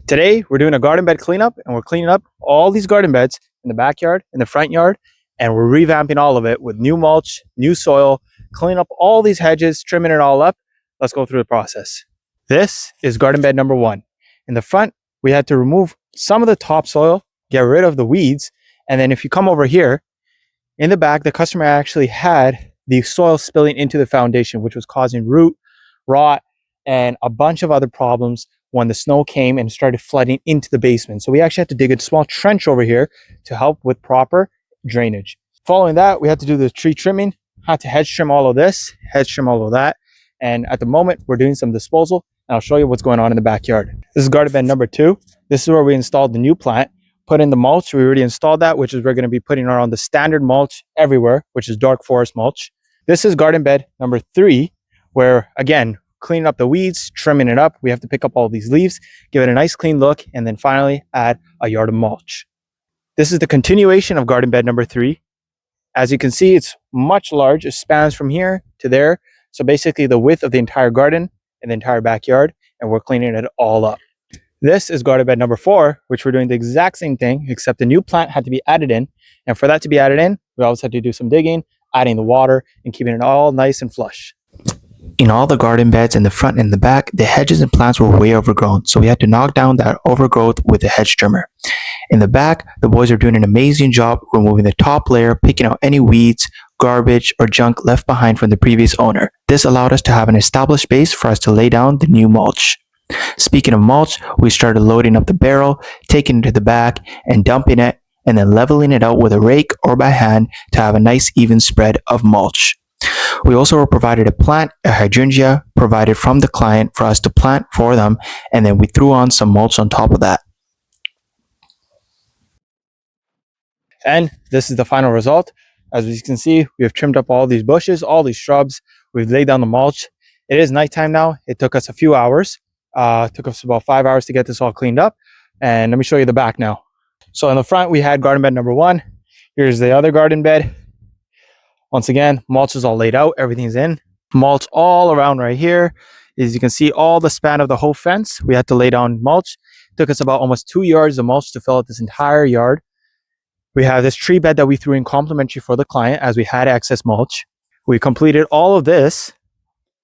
Today, we're doing a garden bed cleanup and we're cleaning up all these garden beds in the backyard, in the front yard, and we're revamping all of it with new mulch, new soil, cleaning up all these hedges, trimming it all up. Let's go through the process. This is garden bed number 1. In the front, we had to remove some of the topsoil, get rid of the weeds, and then if you come over here, in the back, the customer actually had the soil spilling into the foundation, which was causing root rot and a bunch of other problems when the snow came and started flooding into the basement. So we actually had to dig a small trench over here to help with proper drainage. Following that, we had to do the tree trimming, had to hedge trim all of this, hedge trim all of that. And at the moment, we're doing some disposal, and I'll show you what's going on in the backyard. This is garden bed number 2. This is where we installed the new plant, put in the mulch. We already installed that, which is we're going to be putting on the standard mulch everywhere, which is dark forest mulch. This is garden bed number 3, where again, cleaning up the weeds, trimming it up. We have to pick up all these leaves, give it a nice clean look, and then finally add a yard of mulch. This is the continuation of garden bed number 3. As you can see, it's much large. It spans from here to there. So basically the width of the entire garden and the entire backyard, and we're cleaning it all up. This is garden bed number 4, which we're doing the exact same thing, except the new plant had to be added in. And for that to be added in, we always had to do some digging, adding the water, and keeping it all nice and flush. In all the garden beds in the front and the back, the hedges and plants were way overgrown, so we had to knock down that overgrowth with a hedge trimmer. In the back, the boys are doing an amazing job removing the top layer, picking out any weeds, garbage, or junk left behind from the previous owner. This allowed us to have an established base for us to lay down the new mulch. Speaking of mulch, we started loading up the barrel, taking it to the back, and dumping it, and then leveling it out with a rake or by hand to have a nice even spread of mulch. We also were provided a plant, a hydrangea, provided from the client for us to plant for them, and then we threw on some mulch on top of that. And this is the final result. As you can see, we have trimmed up all these bushes, all these shrubs. We've laid down the mulch. It is nighttime now. It took us a few hours. It took us about 5 hours to get this all cleaned up. And let me show you the back now. So in the front, we had garden bed number 1. Here's the other garden bed. Once again, mulch is all laid out. Everything's in. Mulch all around right here. As you can see, all the span of the whole fence, we had to lay down mulch. It took us about almost 2 yards of mulch to fill out this entire yard. We have this tree bed that we threw in complimentary for the client as we had excess mulch. We completed all of this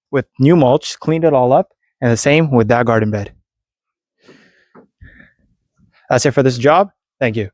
with new mulch, cleaned it all up, and the same with that garden bed. That's it for this job. Thank you.